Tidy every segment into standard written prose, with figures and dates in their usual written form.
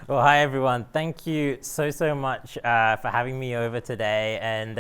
Well, hi everyone. Thank you so much for having me over today and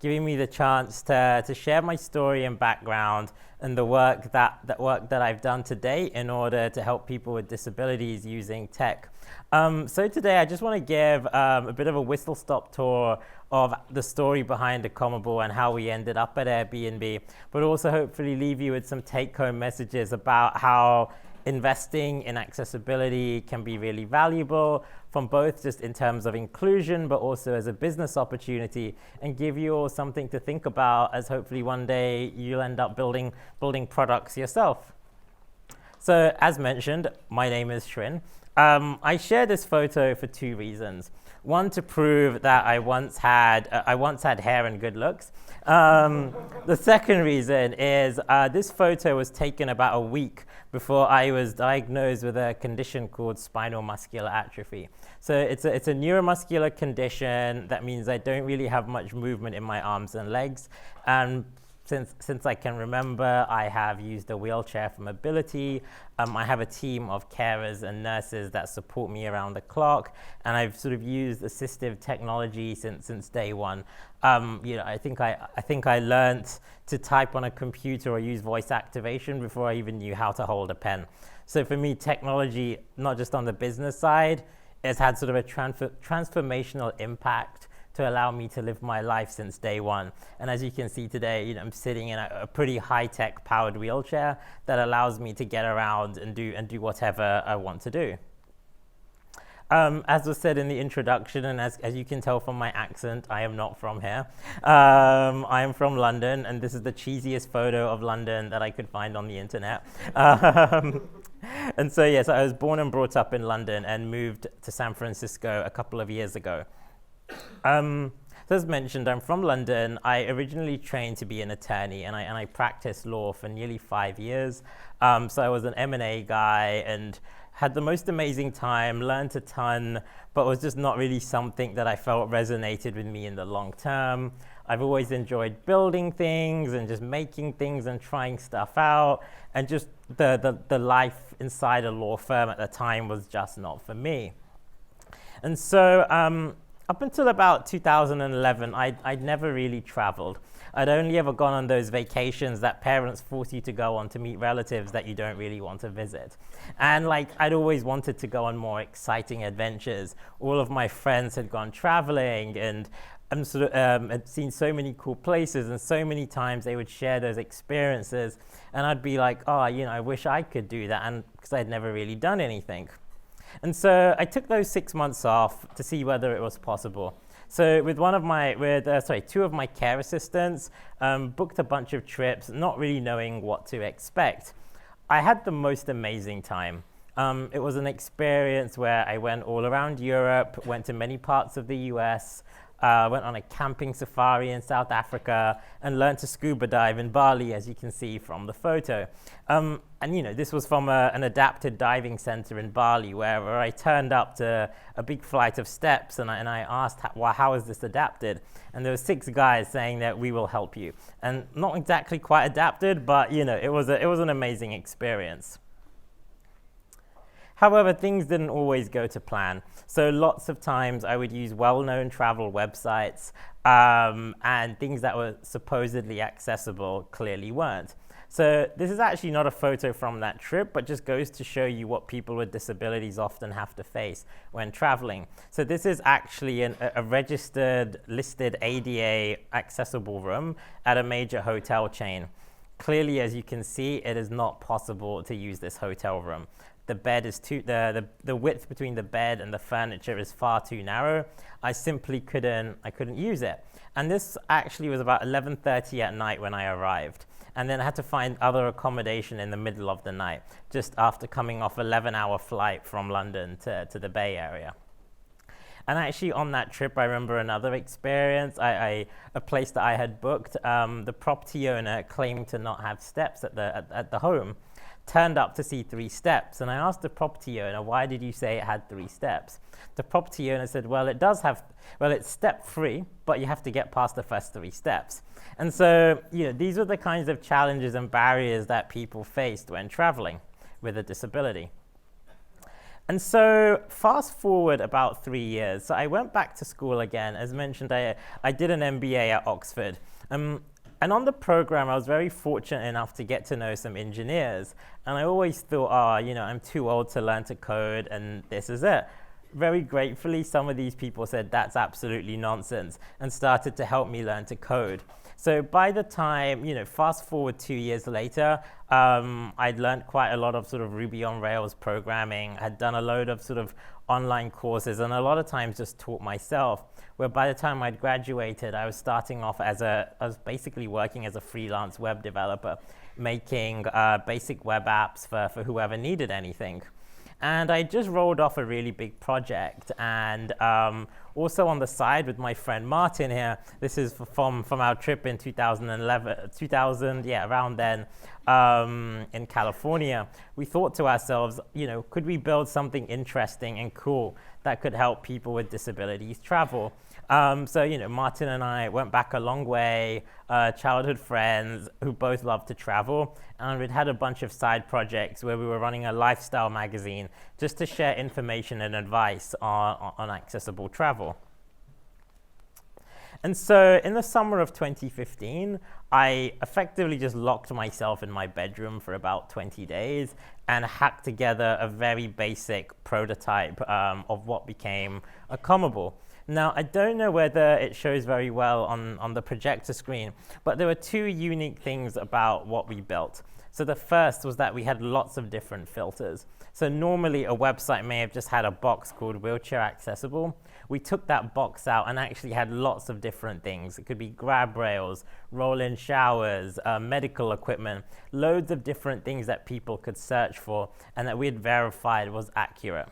giving me the chance to share my story and background and the work that I've done to date in order to help people with disabilities using tech. So today I just want to give a bit of a whistle-stop tour of the story behind Accomable and how we ended up at Airbnb, but also hopefully leave you with some take-home messages about how investing in accessibility can be really valuable from both just in terms of inclusion, but also as a business opportunity, and give you all something to think about as hopefully one day you'll end up building products yourself. So as mentioned, my name is Srin. I share this photo for two reasons. One, to prove that I once had hair and good looks. The second reason is this photo was taken about a week before I was diagnosed with a condition called spinal muscular atrophy. So it's a neuromuscular condition that means I don't really have much movement in my arms and legs. And since I can remember, I have used a wheelchair for mobility. I have a team of carers and nurses that support me around the clock, and I've sort of used assistive technology since day one. I think I learned to type on a computer or use voice activation before I even knew how to hold a pen. So for me, technology, not just on the business side, has had sort of a transformational impact to allow me to live my life since day one. And as you can see today, I'm sitting in a pretty high-tech powered wheelchair that allows me to get around and do whatever I want to do. As was said in the introduction, and as you can tell from my accent, I am not from here. I am from London, and this is the cheesiest photo of London that I could find on the internet. And so yes, I was born and brought up in London and moved to San Francisco a couple of years ago. So as mentioned, I'm from London. I originally trained to be an attorney, and I practiced law for nearly 5 years. So I was an M&A guy and had the most amazing time, learned a ton, but was just not really something that I felt resonated with me in the long term. I've always enjoyed building things and just making things and trying stuff out, and just the life inside a law firm at the time was just not for me. And so up until about 2011, I'd never really traveled. I'd only ever gone on those vacations that parents force you to go on to meet relatives that you don't really want to visit. And I'd always wanted to go on more exciting adventures. All of my friends had gone traveling and had seen so many cool places, and so many times they would share those experiences. And I'd be like, oh, I wish I could do that, and because I'd never really done anything. And so I took those 6 months off to see whether it was possible. So with two of my care assistants, booked a bunch of trips, not really knowing what to expect. I had the most amazing time. It was an experience where I went all around Europe, went to many parts of the US, went on a camping safari in South Africa, and learned to scuba dive in Bali, as you can see from the photo. And this was from an adapted diving center in Bali, where I turned up to a big flight of steps, and I asked, how is this adapted? And there were 6 guys saying that we will help you. And not exactly quite adapted, but it was an amazing experience. However, things didn't always go to plan. So lots of times I would use well-known travel websites, and things that were supposedly accessible clearly weren't. So this is actually not a photo from that trip, but just goes to show you what people with disabilities often have to face when traveling. So this is actually a registered, listed ADA accessible room at a major hotel chain. Clearly, as you can see, it is not possible to use this hotel room. The bed is the width between the bed and the furniture is far too narrow. I simply couldn't use it. And this actually was about 11:30 at night when I arrived. And then I had to find other accommodation in the middle of the night, just after coming off an 11-hour flight from London to the Bay Area. And actually on that trip, I remember another experience. A place that I had booked, the property owner claimed to not have steps at the home. Turned up to see 3 steps, and I asked the property owner, why did you say it had 3 steps? The property owner said, well, it's step 3, but you have to get past the first 3 steps. And so, these are the kinds of challenges and barriers that people faced when traveling with a disability. And so fast forward about 3 years. So I went back to school again. As mentioned, I did an MBA at Oxford. And on the program, I was very fortunate enough to get to know some engineers. And I always thought, I'm too old to learn to code, and this is it. Very gratefully, some of these people said that's absolutely nonsense and started to help me learn to code. So by the time, fast forward 2 years later, I'd learned quite a lot of sort of Ruby on Rails programming, had done a load of sort of online courses, and a lot of times just taught myself, where by the time I'd graduated, I was starting off I was basically working as a freelance web developer, making basic web apps for whoever needed anything. And I just rolled off a really big project, and also on the side with my friend Martin here, this is from our trip in 2011, around then, in California, we thought to ourselves, could we build something interesting and cool that could help people with disabilities travel? So, Martin and I went back a long way, childhood friends who both loved to travel, and we'd had a bunch of side projects where we were running a lifestyle magazine just to share information and advice on accessible travel. And so in the summer of 2015, I effectively just locked myself in my bedroom for about 20 days and hacked together a very basic prototype of what became Accomable. Now, I don't know whether it shows very well on the projector screen, but there were two unique things about what we built. So the first was that we had lots of different filters. So normally a website may have just had a box called wheelchair accessible. We took that box out and actually had lots of different things. It could be grab rails, roll-in showers, medical equipment, loads of different things that people could search for and that we had verified was accurate.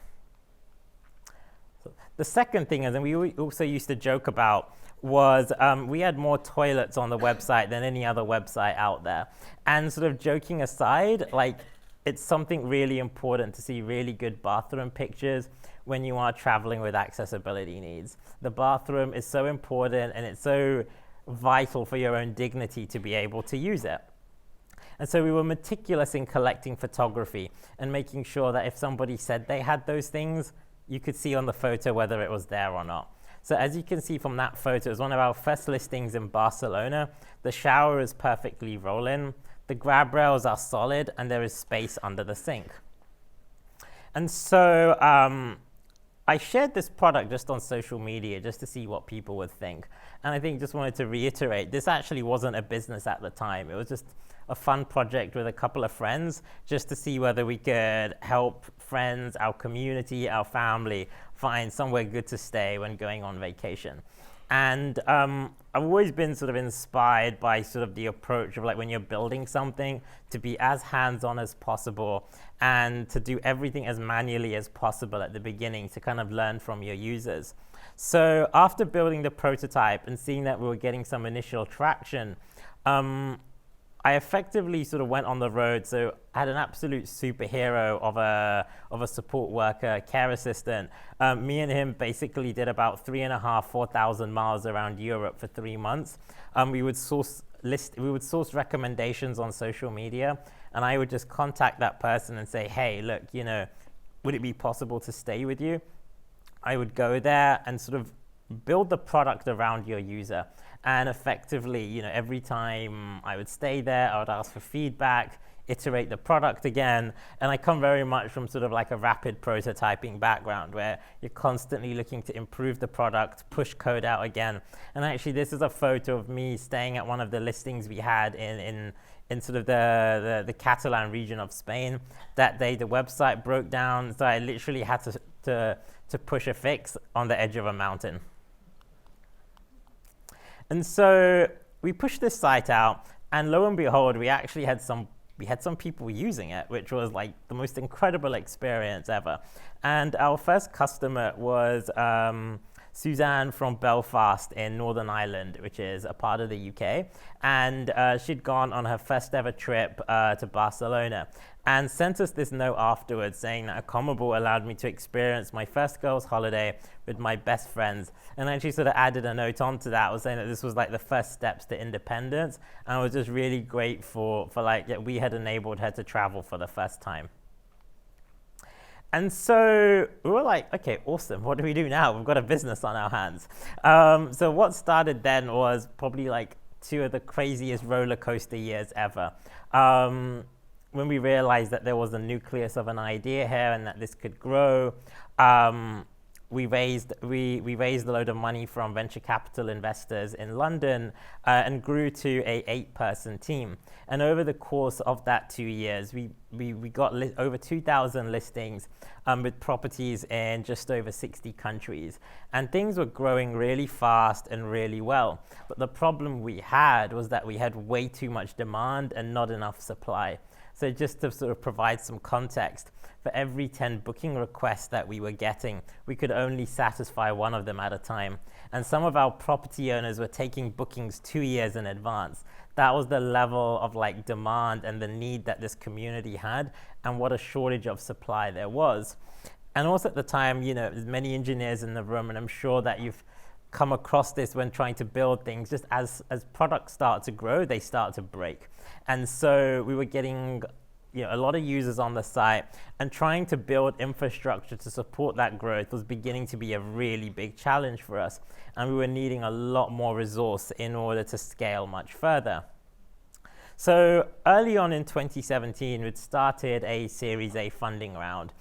The second thing is, and we also used to joke about, was we had more toilets on the website than any other website out there. And sort of joking aside, it's something really important to see really good bathroom pictures when you are traveling with accessibility needs. The bathroom is so important, and it's so vital for your own dignity to be able to use it. And so we were meticulous in collecting photography and making sure that if somebody said they had those things, you could see on the photo whether it was there or not. So as you can see from that photo, it was one of our first listings in Barcelona. The shower is perfectly roll-in. The grab rails are solid, and there is space under the sink. And so I shared this product just on social media just to see what people would think. And I think just wanted to reiterate, this actually wasn't a business at the time. It was just a fun project with a couple of friends just to see whether we could help friends, our community, our family find somewhere good to stay when going on vacation. And I've always been sort of inspired by sort of the approach of when you're building something to be as hands-on as possible and to do everything as manually as possible at the beginning to kind of learn from your users. So after building the prototype and seeing that we were getting some initial traction, I effectively sort of went on the road. So I had an absolute superhero of a support worker, care assistant. Me and him basically did about 4,000 miles around Europe for 3 months. We would source recommendations on social media, and I would just contact that person and say, hey, look, would it be possible to stay with you? I would go there and sort of build the product around your user. And effectively, every time I would stay there, I would ask for feedback, iterate the product again. And I come very much from sort of like a rapid prototyping background where you're constantly looking to improve the product, push code out again. And actually, this is a photo of me staying at one of the listings we had in sort of the Catalan region of Spain. That day, the website broke down, so I literally had to push a fix on the edge of a mountain. And so we pushed this site out, and lo and behold, we actually had some people using it, which was the most incredible experience ever. And our first customer was Suzanne from Belfast in Northern Ireland, which is a part of the UK. And she'd gone on her first ever trip to Barcelona and sent us this note afterwards saying that Accomable allowed me to experience my first girls' holiday with my best friends. And then she sort of added a note onto that, was saying that this was the first steps to independence, and was just really grateful for that we had enabled her to travel for the first time. And so we were like, okay, awesome. What do we do now? We've got a business on our hands. So what started then was probably like two of the craziest roller coaster years ever. When we realized that there was a nucleus of an idea here and that this could grow, we raised a load of money from venture capital investors in London and grew to a 8-person team. And over the course of that 2 years, we got over 2,000 listings with properties in just over 60 countries. And things were growing really fast and really well. But the problem we had was that we had way too much demand and not enough supply. So just to sort of provide some context, for every 10 booking requests that we were getting, we could only satisfy one of them at a time. And some of our property owners were taking bookings 2 years in advance. That was the level of like demand and the need that this community had, and what a shortage of supply there was. And also at the time, there's many engineers in the room, and I'm sure that you've come across this when trying to build things. Just as products start to grow, they start to break. And so we were getting a lot of users on the site, and trying to build infrastructure to support that growth was beginning to be a really big challenge for us. And we were needing a lot more resource in order to scale much further. So early on in 2017, we'd started a Series A funding round.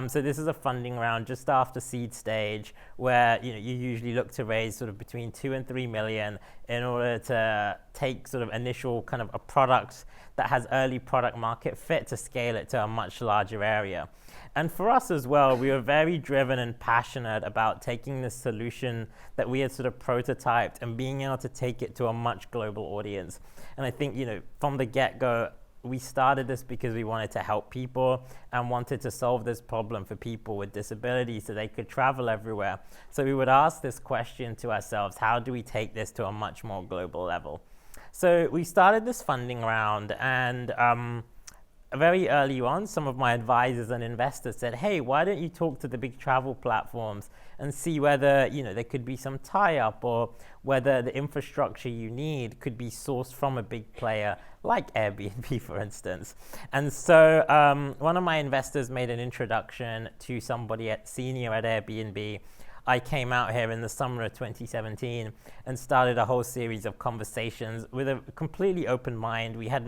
So this is a funding round just after seed stage, where you usually look to raise sort of between 2 and 3 million in order to take sort of initial kind of a product that has early product market fit to scale it to a much larger area. And for us as well, we were very driven and passionate about taking this solution that we had sort of prototyped and being able to take it to a much global audience. And I think, from the get-go, we started this because we wanted to help people and wanted to solve this problem for people with disabilities so they could travel everywhere. So we would ask this question to ourselves: how do we take this to a much more global level? So we started this funding round, and very early on, some of my advisors and investors said, hey, why don't you talk to the big travel platforms and see whether there could be some tie-up, or whether the infrastructure you need could be sourced from a big player like Airbnb, for instance. And so one of my investors made an introduction to somebody senior at Airbnb. I came out here in the summer of 2017 and started a whole series of conversations with a completely open mind. We had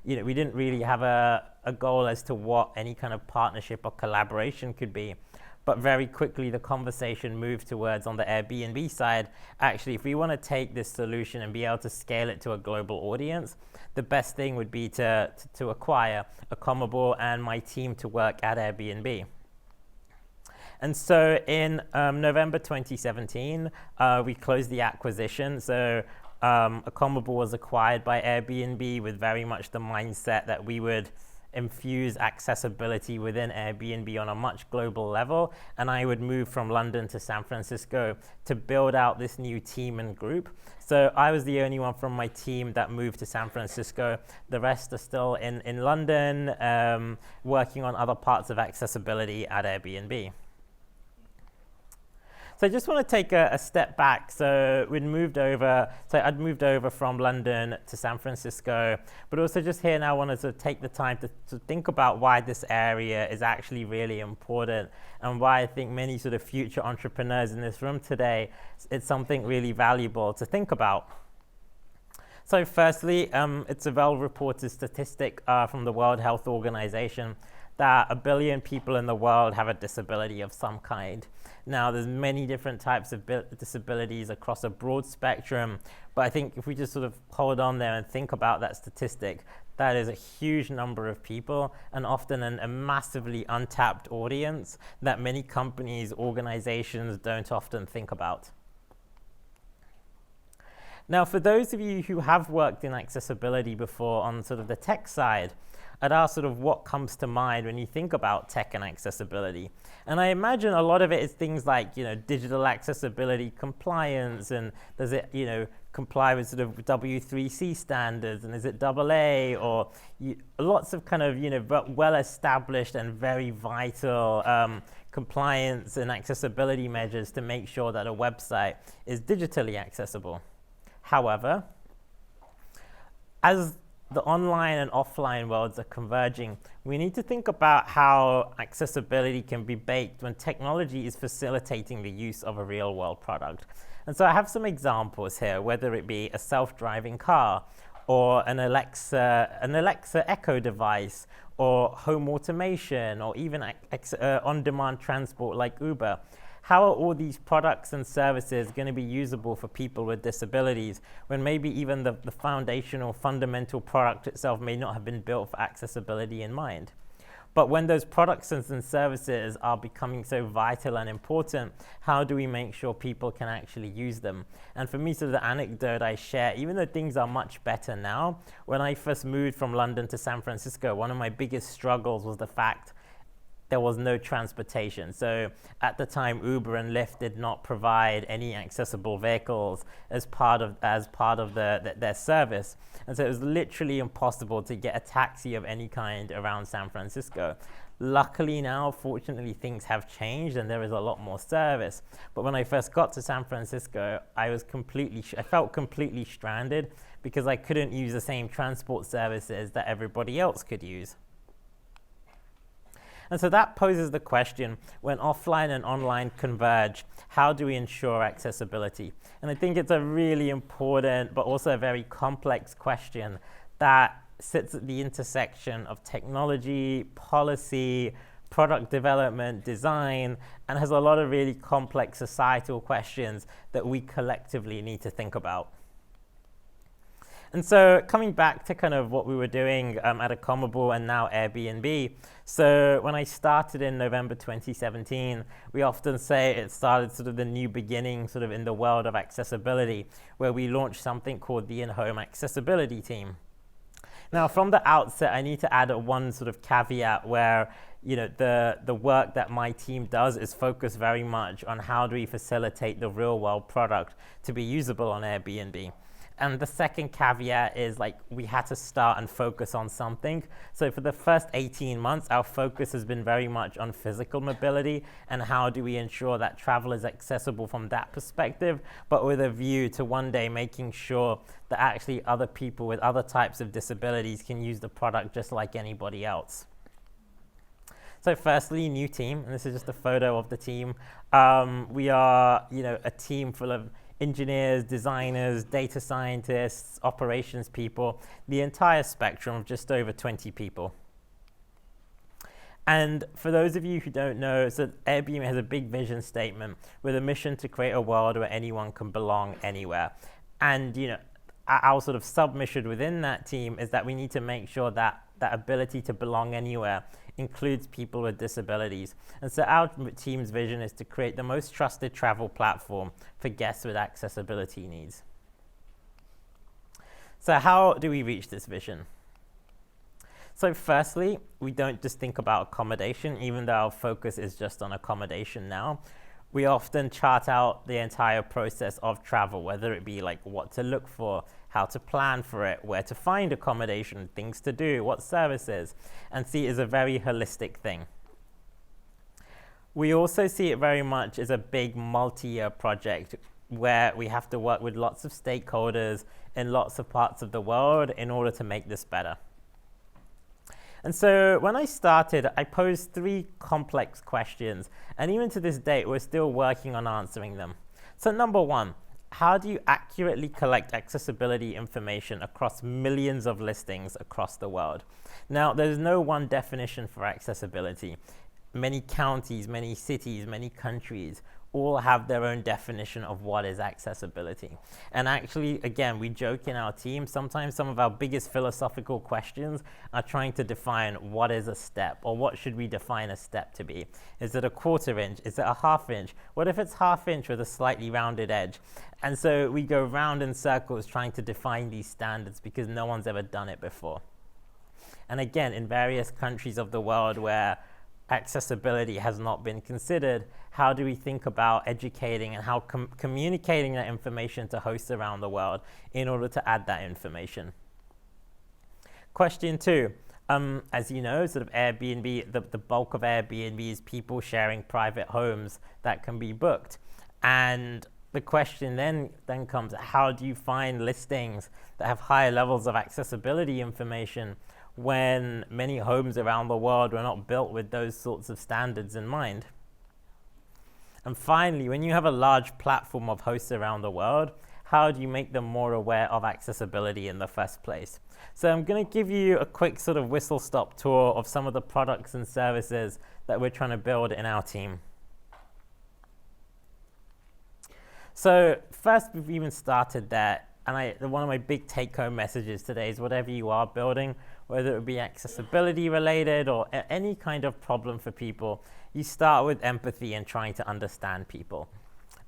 we didn't really have a goal as to what any kind of partnership or collaboration could be. But very quickly, the conversation moved towards, on the Airbnb side, actually, if we want to take this solution and be able to scale it to a global audience, the best thing would be to acquire Accomable and my team to work at Airbnb. And so in November 2017, we closed the acquisition. So Accomable was acquired by Airbnb with very much the mindset that we would infuse accessibility within Airbnb on a much global level, and I would move from London to San Francisco to build out this new team and group. So I was the only one from my team that moved to San Francisco. The rest are still in London, working on other parts of accessibility at Airbnb. So I just want to take a step back. So I'd moved over from London to San Francisco, but also just here now I wanted to take the time to think about why this area is actually really important, and why I think many sort of future entrepreneurs in this room today, it's something really valuable to think about. So firstly, it's a well-reported statistic from the World Health Organization that 1 billion people in the world have a disability of some kind. Now, there's many different types of disabilities across a broad spectrum, but I think if we just sort of hold on there and think about that statistic, that is a huge number of people, and often a massively untapped audience that many companies, organizations don't often think about. Now, for those of you who have worked in accessibility before on sort of the tech side, I'd ask sort of what comes to mind when you think about tech and accessibility. And I imagine a lot of it is things like, digital accessibility compliance, and does it, comply with sort of W3C standards, and is it AA, or lots of kind of, well-established and very vital compliance and accessibility measures to make sure that a website is digitally accessible. However, as the online and offline worlds are converging, we need to think about how accessibility can be baked when technology is facilitating the use of a real world product. And so I have some examples here, whether it be a self-driving car or an Alexa Echo device or home automation or even on-demand transport like Uber. How are all these products and services going to be usable for people with disabilities when maybe even the foundational, fundamental product itself may not have been built for accessibility in mind? But when those products and services are becoming so vital and important, how do we make sure people can actually use them? And for me, sort of the anecdote I share, even though things are much better now, when I first moved from London to San Francisco, one of my biggest struggles was the fact there was no transportation. So at the time, Uber and Lyft did not provide any accessible vehicles as part of their service. And so it was literally impossible to get a taxi of any kind around San Francisco. Luckily now, fortunately, things have changed and there is a lot more service. But when I first got to San Francisco, I felt completely stranded because I couldn't use the same transport services that everybody else could use. And so that poses the question, when offline and online converge, how do we ensure accessibility? And I think it's a really important, but also a very complex question that sits at the intersection of technology, policy, product development, design, and has a lot of really complex societal questions that we collectively need to think about. And so coming back to kind of what we were doing at Accomable and now Airbnb. So when I started in November 2017, we often say it started sort of the new beginning sort of in the world of accessibility, where we launched something called the In-Home Accessibility Team. Now, from the outset, I need to add one sort of caveat where the work that my team does is focused very much on how do we facilitate the real world product to be usable on Airbnb. And the second caveat is we had to start and focus on something. So for the first 18 months, our focus has been very much on physical mobility and how do we ensure that travel is accessible from that perspective, but with a view to one day making sure that actually other people with other types of disabilities can use the product just like anybody else. So firstly, new team, and this is just a photo of the team. We are a team full of engineers, designers, data scientists, operations people, the entire spectrum of just over 20 people. And for those of you who don't know, so Airbnb has a big vision statement with a mission to create a world where anyone can belong anywhere. And our sort of submission within that team is that we need to make sure that that ability to belong anywhere includes people with disabilities. And so our team's vision is to create the most trusted travel platform for guests with accessibility needs. So how do we reach this vision? So firstly, we don't just think about accommodation, even though our focus is just on accommodation now. We often chart out the entire process of travel, whether it be what to look for, how to plan for it, where to find accommodation, things to do, what services, and see it as a very holistic thing. We also see it very much as a big multi-year project where we have to work with lots of stakeholders in lots of parts of the world in order to make this better. And so when I started, I posed 3 complex questions, and even to this date, we're still working on answering them. So number 1, how do you accurately collect accessibility information across millions of listings across the world? Now, there's no one definition for accessibility. Many counties, many cities, many countries all have their own definition of what is accessibility. And actually, again, we joke in our team, sometimes some of our biggest philosophical questions are trying to define what is a step, or what should we define a step to be? Is it a 1/4 inch? Is it a 1/2 inch? What if it's 1/2 inch with a slightly rounded edge? And so we go round in circles trying to define these standards because no one's ever done it before. And again, in various countries of the world where accessibility has not been considered, how do we think about educating and how communicating that information to hosts around the world in order to add that information? Question 2, as you know, sort of Airbnb, the bulk of Airbnb is people sharing private homes that can be booked. And the question then comes, how do you find listings that have higher levels of accessibility information when many homes around the world were not built with those sorts of standards in mind? And finally, when you have a large platform of hosts around the world, how do you make them more aware of accessibility in the first place? So I'm going to give you a quick sort of whistle-stop tour of some of the products and services that we're trying to build in our team. So first, we've even started there, and one of my big take-home messages today is whatever you are building, whether it be accessibility related or any kind of problem for people, you start with empathy and trying to understand people.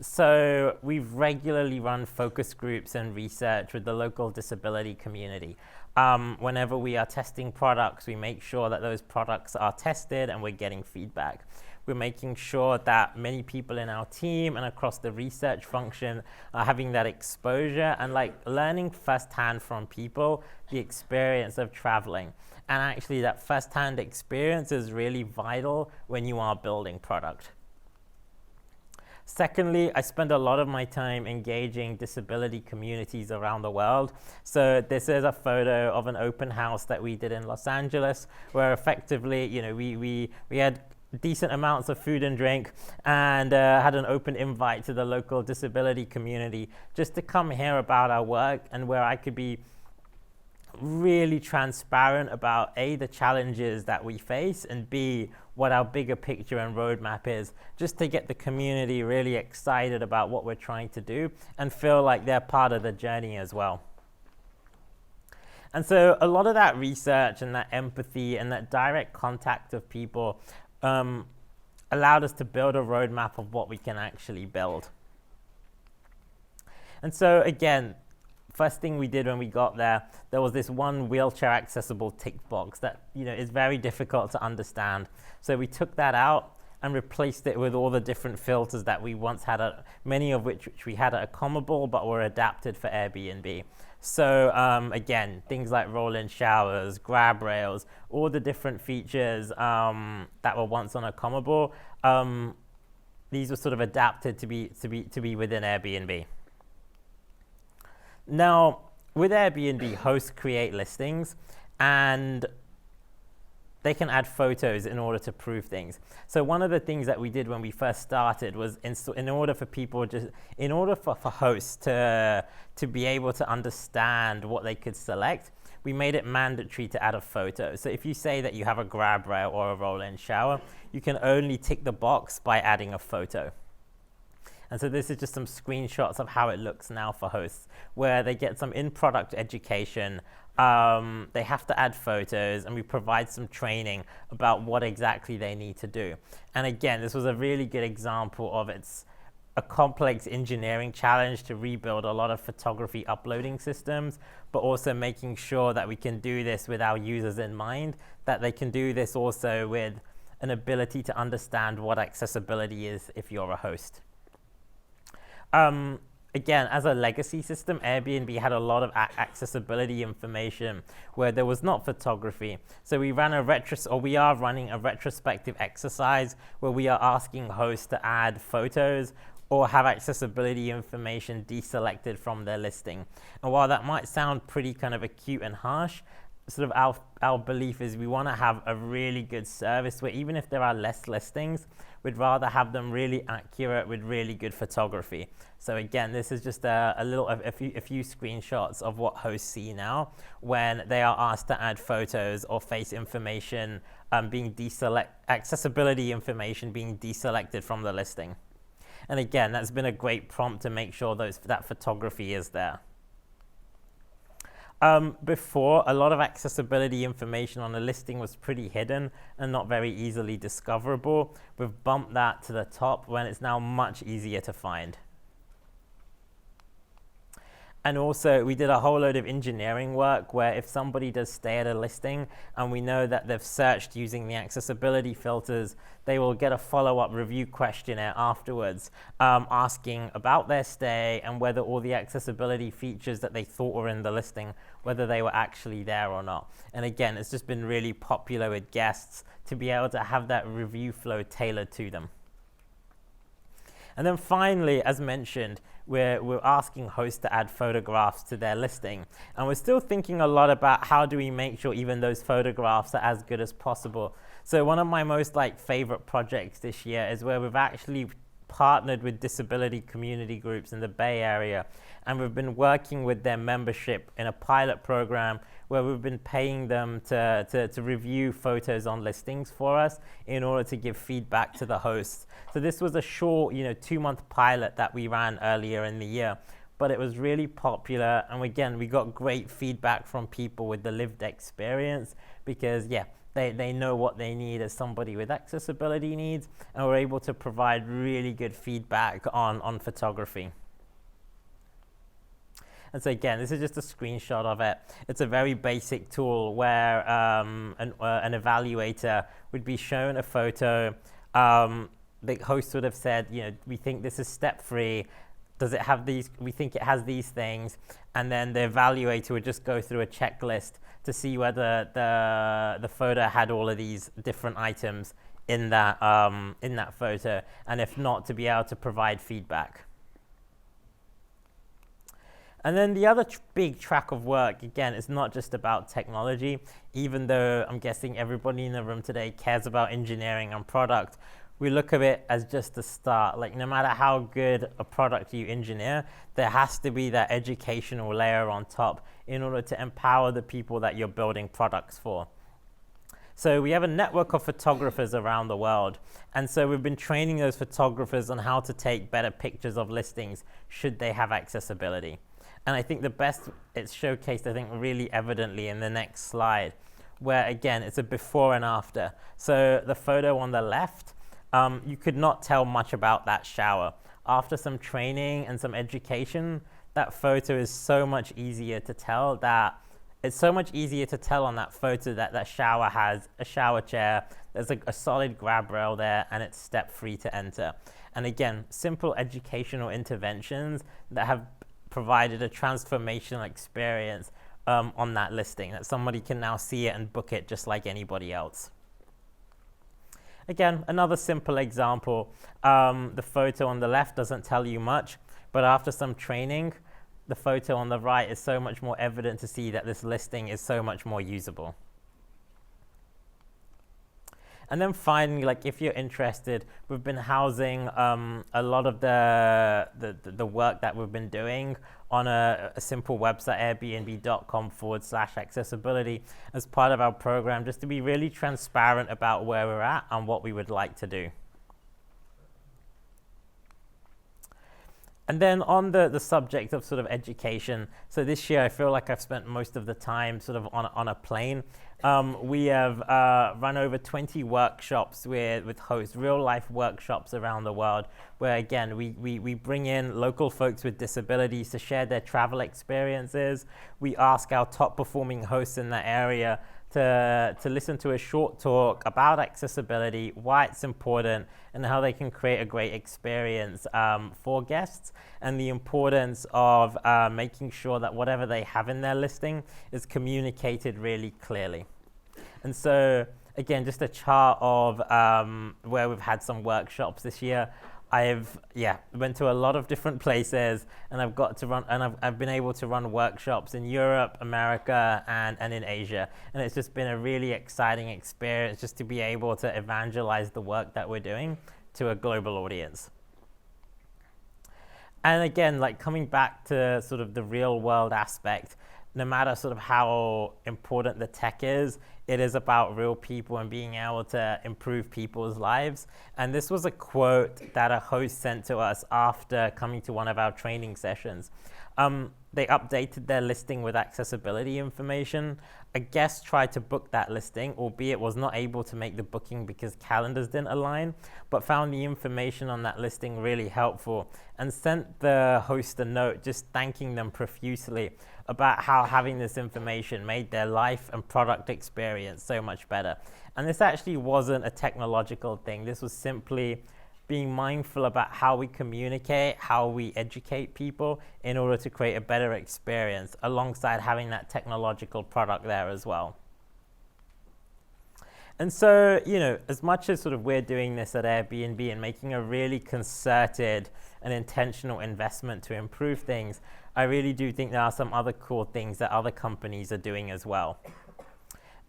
So we've regularly run focus groups and research with the local disability community. Whenever we are testing products, we make sure that those products are tested and we're getting feedback. We're making sure that many people in our team and across the research function are having that exposure and like learning firsthand from people the experience of traveling. And actually that firsthand experience is really vital when you are building product. Secondly, I spend a lot of my time engaging disability communities around the world. So this is a photo of an open house that we did in Los Angeles, where effectively, we had decent amounts of food and drink and had an open invite to the local disability community just to come hear about our work, and where I could be really transparent about A, the challenges that we face, and B, what our bigger picture and roadmap is, just to get the community really excited about what we're trying to do and feel like they're part of the journey as well. And so a lot of that research and that empathy and that direct contact of people allowed us to build a roadmap of what we can actually build. And so again, first thing we did when we got there was this one wheelchair accessible tick box that is very difficult to understand. So we took that out and replaced it with all the different filters that we once had, many of which we had at Accomable but were adapted for Airbnb. So again, things like roll-in showers, grab rails, all the different features that were once on Accomable, these were sort of adapted to be within Airbnb. Now, with Airbnb, hosts create listings, and they can add photos in order to prove things. So one of the things that we did when we first started was in order for hosts to be able to understand what they could select, we made it mandatory to add a photo. So if you say that you have a grab rail or a roll-in shower, you can only tick the box by adding a photo. And so this is just some screenshots of how it looks now for hosts, where they get some in-product education. They have to add photos, and we provide some training about what exactly they need to do. And again, this was a really good example of a complex engineering challenge to rebuild a lot of photography uploading systems, but also making sure that we can do this with our users in mind, that they can do this also with an ability to understand what accessibility is if you're a host. Again, as a legacy system, Airbnb had a lot of accessibility information where there was not photography. So we are running a retrospective exercise where we are asking hosts to add photos or have accessibility information deselected from their listing. And while that might sound pretty kind of acute and harsh, sort of our belief is we want to have a really good service where even if there are less listings, we'd rather have them really accurate with really good photography. So again, this is just a few screenshots of what hosts see now when they are asked to add photos or face information accessibility information being deselected from the listing. And again, that's been a great prompt to make sure that photography is there. Before, a lot of accessibility information on a listing was pretty hidden and not very easily discoverable. We've bumped that to the top when it's now much easier to find. And also, we did a whole load of engineering work where if somebody does stay at a listing and we know that they've searched using the accessibility filters, they will get a follow-up review questionnaire afterwards asking about their stay and whether all the accessibility features that they thought were in the listing, whether they were actually there or not. And again, it's just been really popular with guests to be able to have that review flow tailored to them. And then finally, as mentioned, we're asking hosts to add photographs to their listing. And we're still thinking a lot about how do we make sure even those photographs are as good as possible. So one of my most favorite projects this year is where we've actually partnered with disability community groups in the Bay Area, and we've been working with their membership in a pilot program where we've been paying them to review photos on listings for us in order to give feedback to the hosts. So this was a short 2-month pilot that we ran earlier in the year, but it was really popular, and again we got great feedback from people with the lived experience because they know what they need as somebody with accessibility needs, and we're able to provide really good feedback on photography. And so again, this is just a screenshot of it. It's a very basic tool where an evaluator would be shown a photo. The host would have said, we think this is step-free. Does it have these? We think it has these things. And then the evaluator would just go through a checklist to see whether the photo had all of these different items in that photo, and if not, to be able to provide feedback. And then the other big track of work, again, is not just about technology, even though I'm guessing everybody in the room today cares about engineering and product. We look at it as just a start. No matter how good a product you engineer, there has to be that educational layer on top in order to empower the people that you're building products for. So we have a network of photographers around the world. And so we've been training those photographers on how to take better pictures of listings should they have accessibility. And I think the best, it's showcased, I think, really evidently in the next slide, where again, it's a before and after. So the photo on the left, you could not tell much about that shower. After some training and some education, that photo is so much easier to tell on that photo that that shower has a shower chair, there's a solid grab rail there, and it's step-free to enter. And again, simple educational interventions that have provided a transformational experience on that listing, that somebody can now see it and book it just like anybody else. Again, another simple example. The photo on the left doesn't tell you much, but after some training, the photo on the right is so much more evident to see that this listing is so much more usable. And then finally, if you're interested, we've been housing a lot of the work that we've been doing on a simple website, airbnb.com/accessibility, as part of our program, just to be really transparent about where we're at and what we would like to do. And then on the subject of sort of education, so this year I feel like I've spent most of the time sort of on a plane. We have run over 20 workshops with hosts, real life workshops around the world, where again, we bring in local folks with disabilities to share their travel experiences. We ask our top performing hosts in that area to listen to a short talk about accessibility, why it's important, and how they can create a great experience for guests, and the importance of making sure that whatever they have in their listing is communicated really clearly. And so, again, just a chart of where we've had some workshops this year. I've went to a lot of different places, and I've been able to run workshops in Europe, America, and in Asia. And it's just been a really exciting experience just to be able to evangelize the work that we're doing to a global audience. And again, coming back to sort of the real world aspect, no matter sort of how important the tech is, it is about real people and being able to improve people's lives. And this was a quote that a host sent to us after coming to one of our training sessions. They updated their listing with accessibility information. A guest tried to book that listing, albeit was not able to make the booking because calendars didn't align, but found the information on that listing really helpful and sent the host a note just thanking them profusely about how having this information made their life and product experience so much better. And this actually wasn't a technological thing. This was simply being mindful about how we communicate, how we educate people in order to create a better experience, alongside having that technological product there as well. And so, as much as sort of we're doing this at Airbnb and making a really concerted and intentional investment to improve things, I really do think there are some other cool things that other companies are doing as well.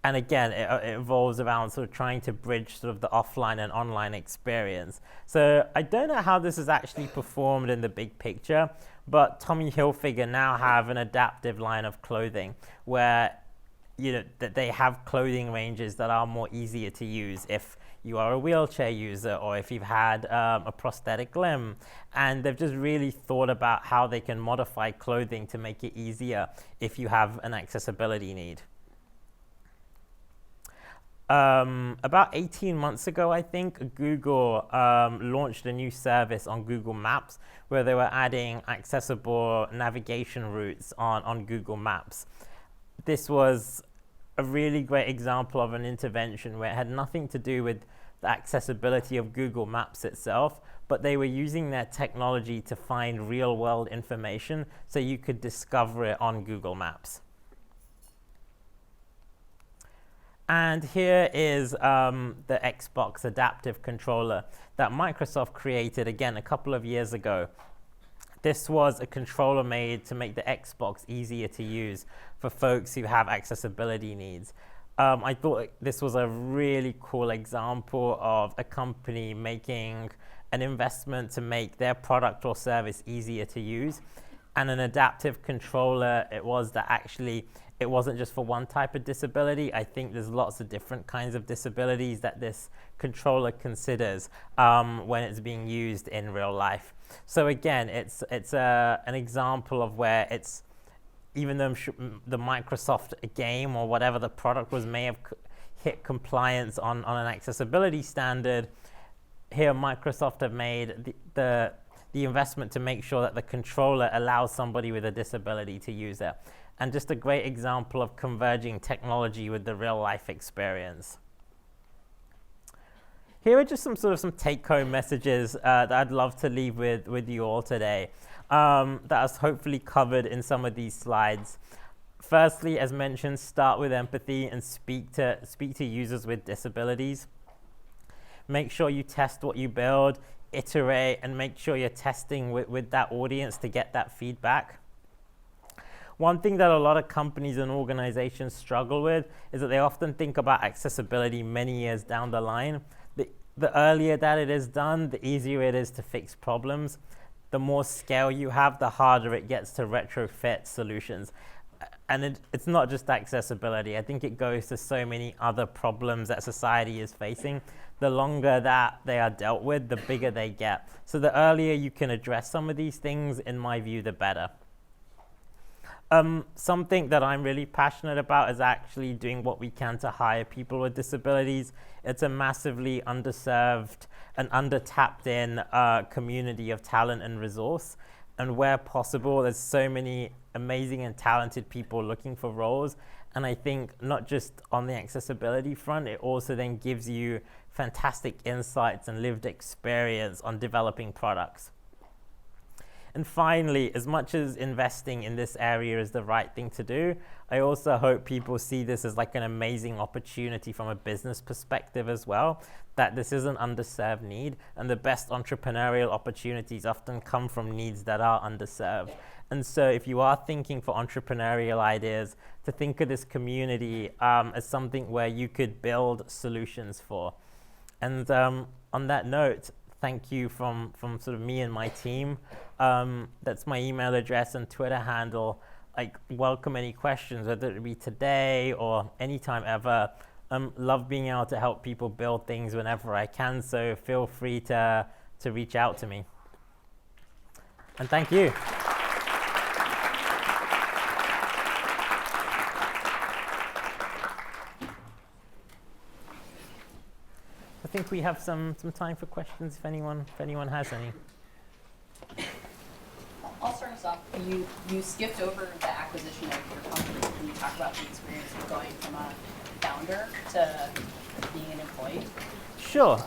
And again, it evolves around sort of trying to bridge sort of the offline and online experience. So I don't know how this is actually performed in the big picture, but Tommy Hilfiger now have an adaptive line of clothing where that they have clothing ranges that are more easier to use if you are a wheelchair user or if you've had a prosthetic limb. And they've just really thought about how they can modify clothing to make it easier if you have an accessibility need. About 18 months ago, I think, Google launched a new service on Google Maps where they were adding accessible navigation routes on Google Maps. This was a really great example of an intervention where it had nothing to do with the accessibility of Google Maps itself, but they were using their technology to find real-world information so you could discover it on Google Maps. And here is the Xbox adaptive controller that Microsoft created, again, a couple of years ago. This was a controller made to make the Xbox easier to use for folks who have accessibility needs. I thought this was a really cool example of a company making an investment to make their product or service easier to use. And an adaptive controller, it wasn't just for one type of disability. I think there's lots of different kinds of disabilities that this controller considers when it's being used in real life. So again, it's an example of where it's, even though the Microsoft game or whatever the product was may have hit compliance on an accessibility standard, here Microsoft have made the investment to make sure that the controller allows somebody with a disability to use it. And just a great example of converging technology with the real life experience. Here are just some take-home messages that I'd love to leave with you all today that is hopefully covered in some of these slides. Firstly, as mentioned, start with empathy and speak to users with disabilities. Make sure you test what you build, iterate, and make sure you're testing with that audience to get that feedback. One thing that a lot of companies and organizations struggle with is that they often think about accessibility many years down the line. The earlier that it is done, the easier it is to fix problems. The more scale you have, the harder it gets to retrofit solutions. And it's not just accessibility. I think it goes to so many other problems that society is facing. The longer that they are dealt with, the bigger they get. So the earlier you can address some of these things, in my view, the better. Something that I'm really passionate about is actually doing what we can to hire people with disabilities. It's a massively underserved and under-tapped in community of talent and resource. And where possible, there's so many amazing and talented people looking for roles. And I think not just on the accessibility front, it also then gives you fantastic insights and lived experience on developing products. And finally, as much as investing in this area is the right thing to do, I also hope people see this as like an amazing opportunity from a business perspective as well, that this is an underserved need, and the best entrepreneurial opportunities often come from needs that are underserved. And so if you are thinking for entrepreneurial ideas, to think of this community as something where you could build solutions for. And on that note, thank you from sort of me and my team. That's my email address and Twitter handle. I welcome any questions, whether it be today or anytime ever. Love being able to help people build things whenever I can, so feel free to reach out to me. And thank you. I think we have some time for questions if anyone has any. I'll start us off. You skipped over the acquisition of your company. Can you talk about the experience of going from a founder to being an employee? Sure.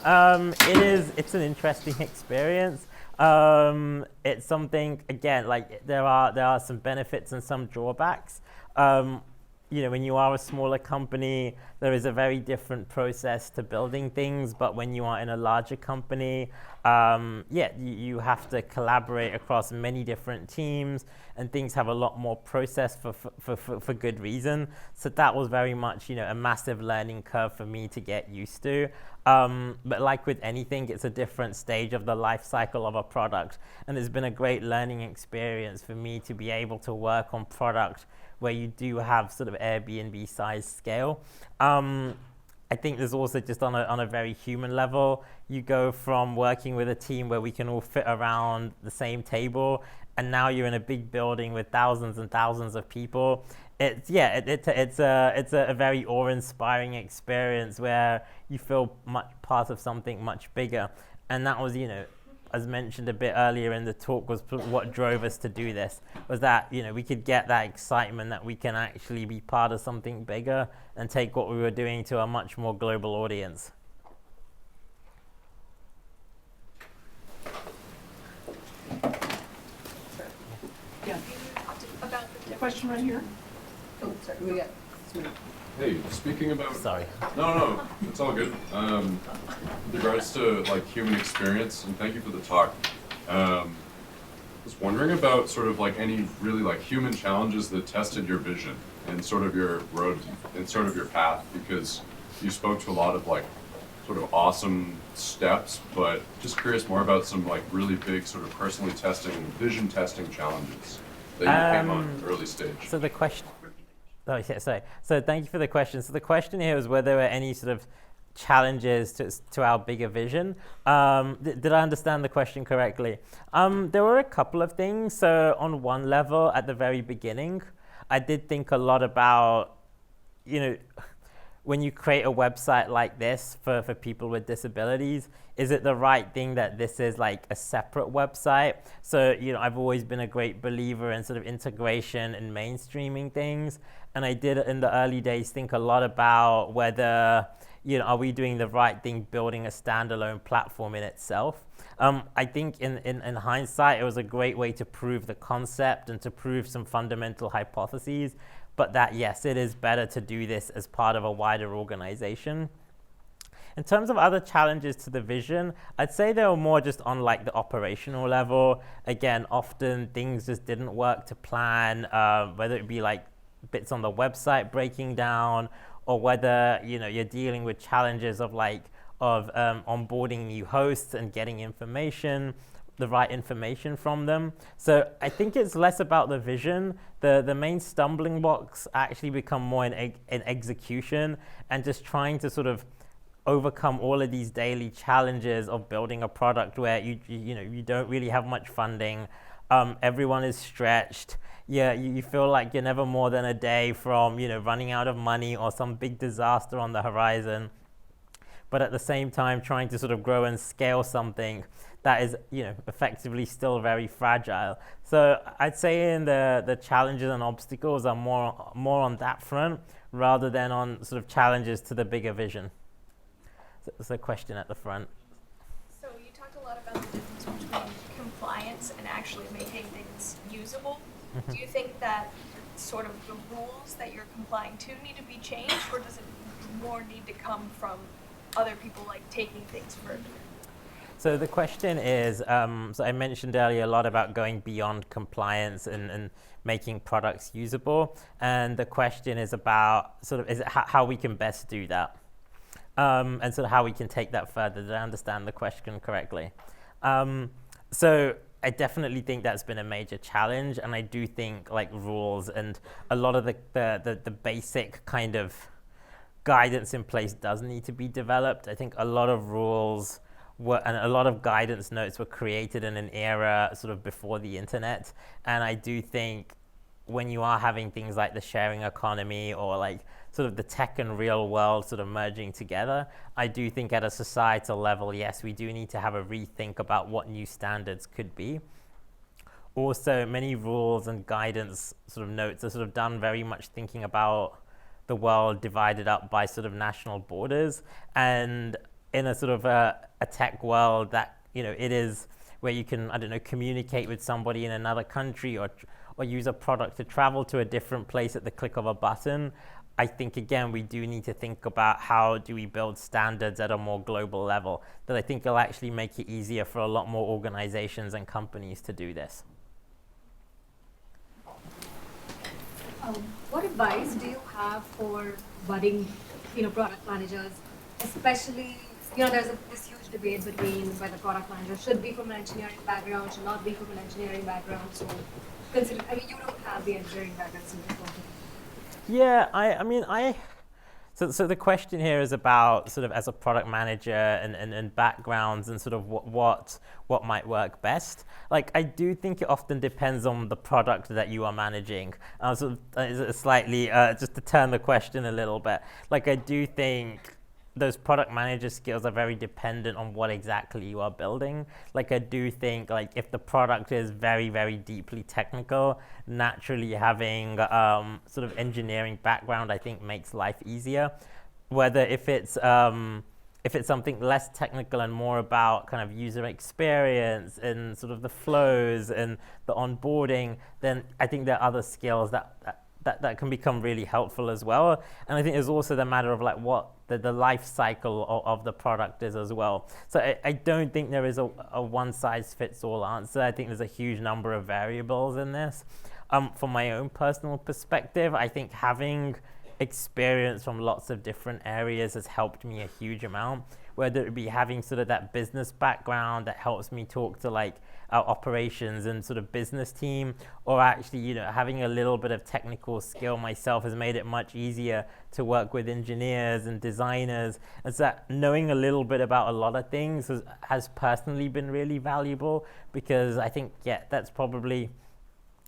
It's an interesting experience. It's something, again, like there are some benefits and some drawbacks. when you are a smaller company, there is a very different process to building things. But when you are in a larger company, you have to collaborate across many different teams, and things have a lot more process for good reason. So that was very much, a massive learning curve for me to get used to. But like with anything, it's a different stage of the life cycle of a product. And it's been a great learning experience for me to be able to work on product where you do have sort of Airbnb size scale. I think there's also just on a very human level, you go from working with a team where we can all fit around the same table, and now you're in a big building with thousands and thousands of people. It's a very awe-inspiring experience where you feel much part of something much bigger. And that was, as mentioned a bit earlier in the talk, was what drove us to do this, was that, we could get that excitement that we can actually be part of something bigger and take what we were doing to a much more global audience. Yeah. About the Question right here. Oh, sorry, we got Srin. Hey, speaking about... Sorry. No, it's all good. With regards to like human experience, and thank you for the talk. I was wondering about sort of like any really like human challenges that tested your vision and sort of your road and sort of your path, because you spoke to a lot of like sort of awesome steps, but just curious more about some like really big sort of personally testing, vision testing challenges that you came on early stage. So the question... Oh, yeah, sorry. So thank you for the question. So the question here was whether there were any sort of challenges to our bigger vision. Did I understand the question correctly? There were a couple of things. So on one level, at the very beginning, I did think a lot about, when you create a website like this for people with disabilities, is it the right thing that this is like a separate website? So, I've always been a great believer in sort of integration and mainstreaming things. And I did in the early days think a lot about whether, are we doing the right thing building a standalone platform in itself? I think in hindsight, it was a great way to prove the concept and to prove some fundamental hypotheses. But that, yes, it is better to do this as part of a wider organization. In terms of other challenges to the vision, I'd say they were more just on like the operational level. Again, often things just didn't work to plan, whether it be like bits on the website breaking down, or whether you're dealing with challenges of onboarding new hosts and getting the right information from them. So I think it's less about the vision. The main stumbling blocks actually become more in execution and just trying to sort of overcome all of these daily challenges of building a product where you don't really have much funding. Everyone is stretched. Yeah, you feel like you're never more than a day from running out of money or some big disaster on the horizon. But at the same time, trying to sort of grow and scale something that is effectively still very fragile. So I'd say in the challenges and obstacles are more on that front rather than on sort of challenges to the bigger vision. So it's a question at the front. So you talked a lot about the difference between compliance and actually making things usable. Do you think that sort of the rules that you're complying to need to be changed, or does it more need to come from other people like taking things further? So the question is, so I mentioned earlier a lot about going beyond compliance and making products usable. And the question is about sort of how we can best do that. And sort of how we can take that further. Did I understand the question correctly? So I definitely think that's been a major challenge, and I do think like rules and a lot of the basic kind of guidance in place does need to be developed. I think a lot of rules and a lot of guidance notes were created in an era sort of before the internet, and I do think when you are having things like the sharing economy or like sort of the tech and real world sort of merging together, I do think at a societal level, yes, we do need to have a rethink about what new standards could be. Also, many rules and guidance sort of notes are sort of done very much thinking about the world divided up by sort of national borders, and in a sort of a tech world that, it is where you can, communicate with somebody in another country or or use a product to travel to a different place at the click of a button, I think, again, we do need to think about how do we build standards at a more global level that I think will actually make it easier for a lot more organizations and companies to do this. What advice do you have for budding, product managers, especially, there's this huge debate between whether product manager should be from an engineering background, should not be from an engineering background. So, consider, you don't have the engineering background, so Yeah, So the question here is about sort of as a product manager and backgrounds and sort of what might work best. Like, I do think it often depends on the product that you are managing. So slightly, just to turn the question a little bit, like I do think those product manager skills are very dependent on what exactly you are building. Like, I do think, like, if the product is very, very deeply technical, naturally having sort of engineering background, I think, makes life easier. Whether if it's something less technical and more about kind of user experience and sort of the flows and the onboarding, then I think there are other skills that can become really helpful as well. And I think there's also the matter of like what the life cycle of the product is as well. So I don't think there is a one-size-fits-all answer. I think there's a huge number of variables in this. From my own personal perspective, I think having experience from lots of different areas has helped me a huge amount, whether it be having sort of that business background that helps me talk to like our operations and sort of business team, or actually, having a little bit of technical skill myself has made it much easier to work with engineers and designers. And so that knowing a little bit about a lot of things has personally been really valuable, because I think, that's probably,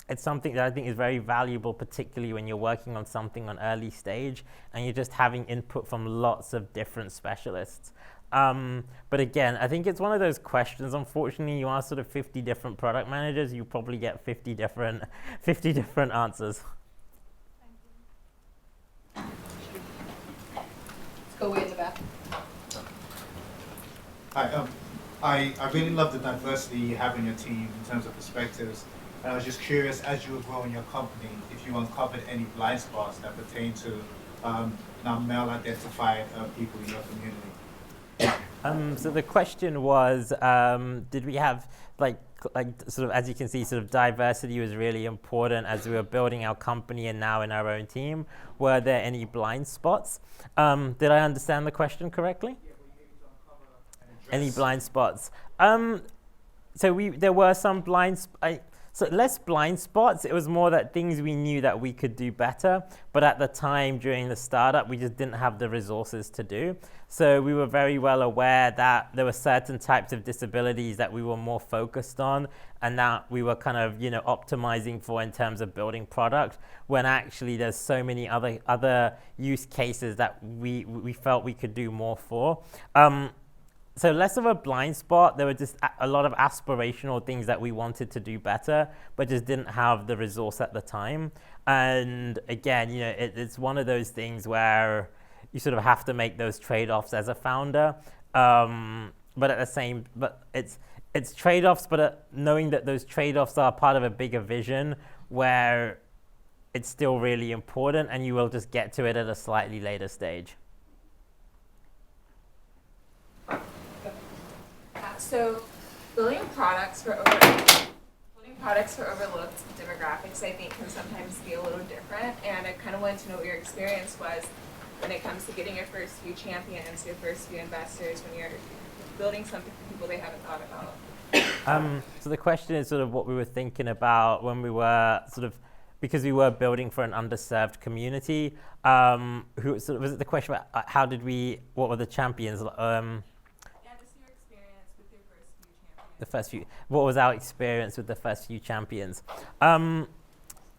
it's something that I think is very valuable, particularly when you're working on something on early stage and you're just having input from lots of different specialists. But again, I think it's one of those questions. Unfortunately, you ask sort of 50 different product managers, you probably get 50 different answers. Let's go way in the back. Hi, I really love the diversity you have in your team in terms of perspectives. And I was just curious, as you were growing your company, if you uncovered any blind spots that pertain to non-male-identified people in your community. So the question was, did we have like sort of, as you can see, sort of diversity was really important as we were building our company and now in our own team. Were there any blind spots? Did I understand the question correctly? Yeah, were you able to uncover Any blind spots? So there were some so less blind spots. It was more that things we knew that we could do better, but at the time during the startup, we just didn't have the resources to do. So we were very well aware that there were certain types of disabilities that we were more focused on and that we were kind of, optimizing for in terms of building product, when actually there's so many other use cases that we felt we could do more for. So less of a blind spot. There were just a lot of aspirational things that we wanted to do better, but just didn't have the resource at the time. And again, it's one of those things where you sort of have to make those trade-offs as a founder. But it's trade-offs, but knowing that those trade-offs are part of a bigger vision where it's still really important, and you will just get to it at a slightly later stage. So building products for overlooked demographics, I think, can sometimes be a little different. And I kind of wanted to know what your experience was when it comes to getting your first few champions, your first few investors, when you're building something for people they haven't thought about. So the question is sort of what we were thinking about when we were sort of, because we were building for an underserved community. Was it the question about what were the champions? What was our experience with the first few champions?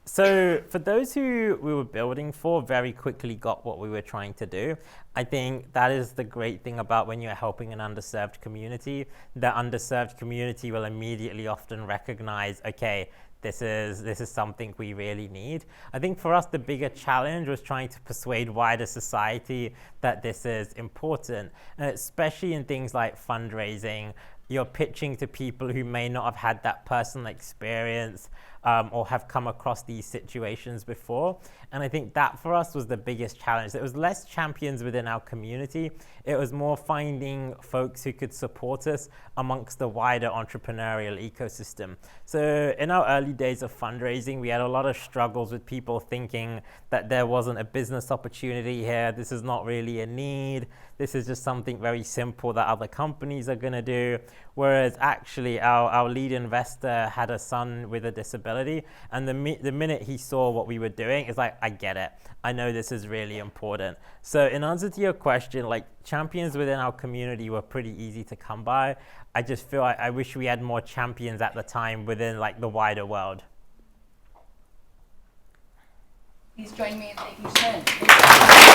So for those who we were building for, very quickly got what we were trying to do. I think that is the great thing about when you're helping an underserved community. The underserved community will immediately often recognize, okay, this is something we really need. I think for us, the bigger challenge was trying to persuade wider society that this is important, and especially in things like fundraising. You're pitching to people who may not have had that personal experience. or have come across these situations before. And I think that for us was the biggest challenge. It was less champions within our community. It was more finding folks who could support us amongst the wider entrepreneurial ecosystem. So in our early days of fundraising, we had a lot of struggles with people thinking that there wasn't a business opportunity here. This is not really a need. This is just something very simple that other companies are going to do. Whereas actually our lead investor had a son with a disability, and the minute he saw what we were doing, it's like, I get it. I know this is really important. So in answer to your question, like, champions within our community were pretty easy to come by. I just feel I wish we had more champions at the time within like the wider world. Please join me in thanking Srin.